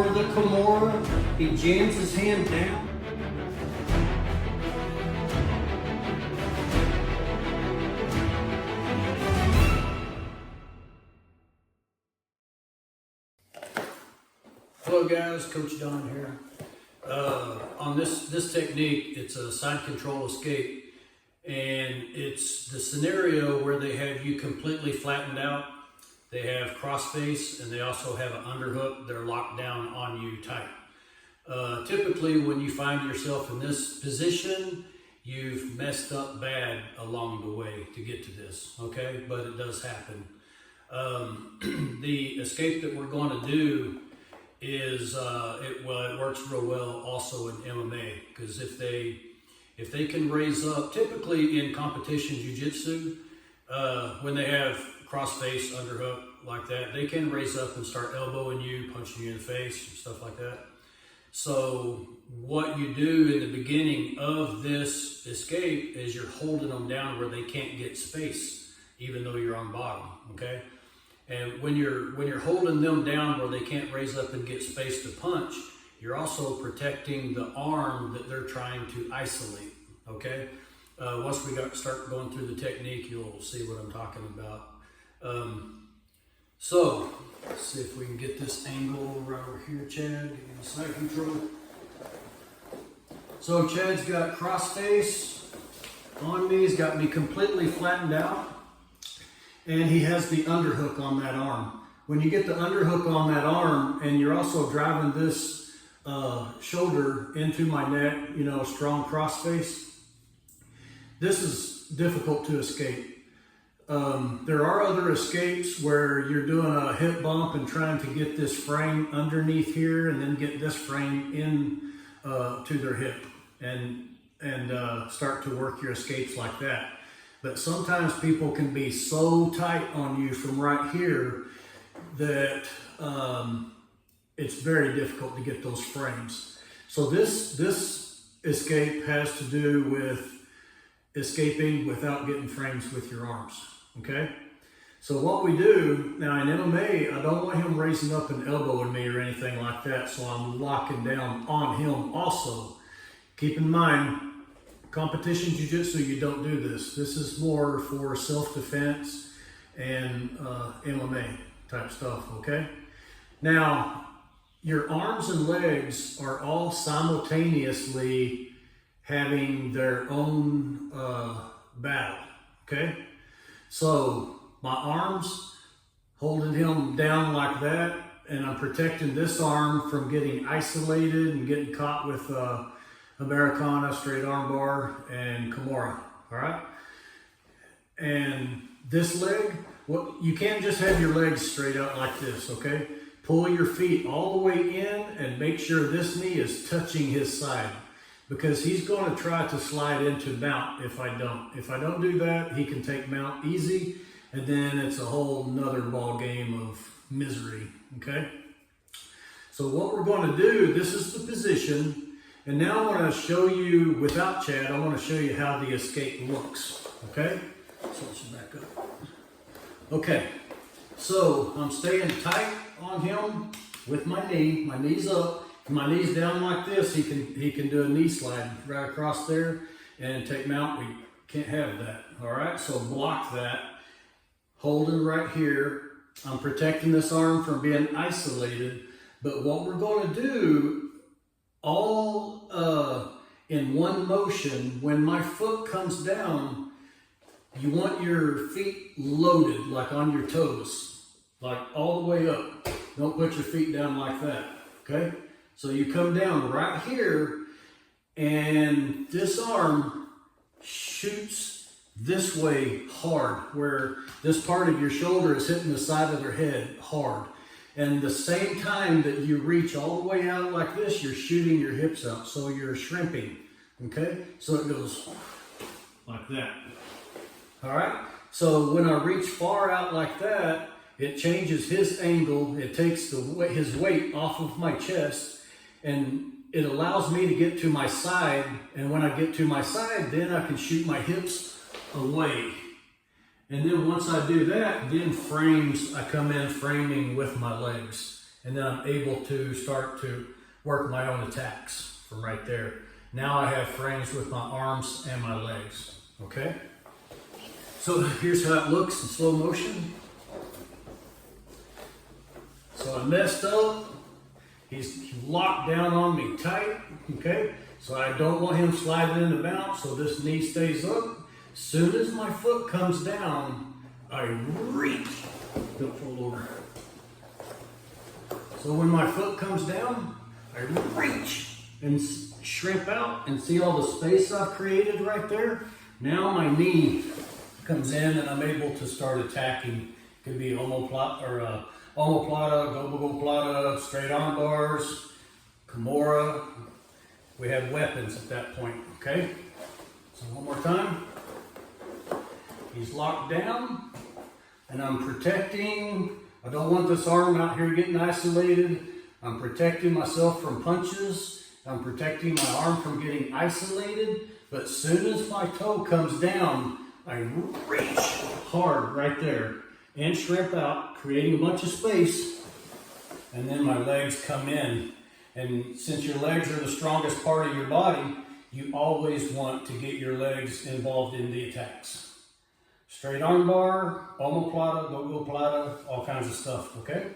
for the Kimura. He jams his hand down. Hello guys, Coach Don here. On this technique, it's a side control escape, and it's the scenario where they have you completely flattened out. They have cross face, and they also have an underhook. They're locked down on you tight. Typically, when you find yourself in this position, you've messed up bad along the way to get to this, okay? But it does happen. The escape that we're going to do is it works real well also in MMA, because if they can raise up, typically in competition jiu-jitsu, when they have cross face, underhook like that, they can raise up and start elbowing you, punching you in the face, and stuff like that. So what you do in the beginning of this escape is you're holding them down where they can't get space, even though you're on bottom, okay? And when you're holding them down where they can't raise up and get space to punch, you're also protecting the arm that they're trying to isolate, okay? Once we start going through the technique, you'll see what I'm talking about. So, let's see if we can get this angle right over here, Chad. Give me the side control. So Chad's got cross face on me. He's got me completely flattened out. And he has the underhook on that arm. When you get the underhook on that arm, and you're also driving this shoulder into my neck, you know, strong cross face, this is difficult to escape. There are other escapes where you're doing a hip bump and trying to get this frame underneath here and then get this frame in to their hip and start to work your escapes like that. But sometimes people can be so tight on you from right here that it's very difficult to get those frames. So this escape has to do with escaping without getting frames with your arms, okay? So what we do, now in MMA, I don't want him raising up and elbowing me or anything like that, so I'm locking down on him also. Keep in mind, competition jiu-jitsu, you don't do this. This is more for self-defense and MMA type stuff, okay? Now, your arms and legs are all simultaneously having their own battle, okay? So, my arms holding him down like that, and I'm protecting this arm from getting isolated and getting caught with Americana, straight arm bar, and Kimura, all right? And this leg, you can't just have your legs straight out like this, okay? Pull your feet all the way in and make sure this knee is touching his side, because he's going to try to slide into mount if I don't. If I don't do that, he can take mount easy, and then it's a whole nother ball game of misery, okay? So what we're going to do, this is the position. And now I want to show you, without Chad, I want to show you how the escape looks, okay? So let's back up. Okay, so I'm staying tight on him with my knee's up. If my knee's down like this, he can do a knee slide right across there and take mount. We can't have that, all right? So block that, holding right here. I'm protecting this arm from being isolated, but what we're going to do, all in one motion, when my foot comes down, you want your feet loaded, like on your toes, like all the way up. Don't put your feet down like that, okay? So you come down right here, and this arm shoots this way hard, where this part of your shoulder is hitting the side of their head hard. And the same time that you reach all the way out like this, you're shooting your hips out. So you're shrimping, okay? So it goes like that, all right? So when I reach far out like that, it changes his angle. It takes his weight off of my chest, and it allows me to get to my side. And when I get to my side, then I can shoot my hips away. And then once I do that, then I come in framing with my legs. and then I'm able to start to work my own attacks from right there. Now I have frames with my arms and my legs, okay? So here's how it looks in slow motion. So I messed up. He's locked down on me tight, okay? So I don't want him sliding into bounce, so this knee stays up. As soon as my foot comes down, I reach. Don't fall over. So when my foot comes down, I reach and shrimp out, and see all the space I've created right there? Now my knee comes in and I'm able to start attacking. Could be omoplata, gobogoplata, straight arm bars, Kimura. We have weapons at that point, okay? So one more time. He's locked down and I'm protecting. I don't want this arm out here getting isolated. I'm protecting myself from punches. I'm protecting my arm from getting isolated. But as soon as my toe comes down, I reach hard right there and shrimp out, creating a bunch of space. And then my legs come in. And since your legs are the strongest part of your body, you always want to get your legs involved in the attacks. Straight arm bar, omoplata, gogoplata, all kinds of stuff, okay?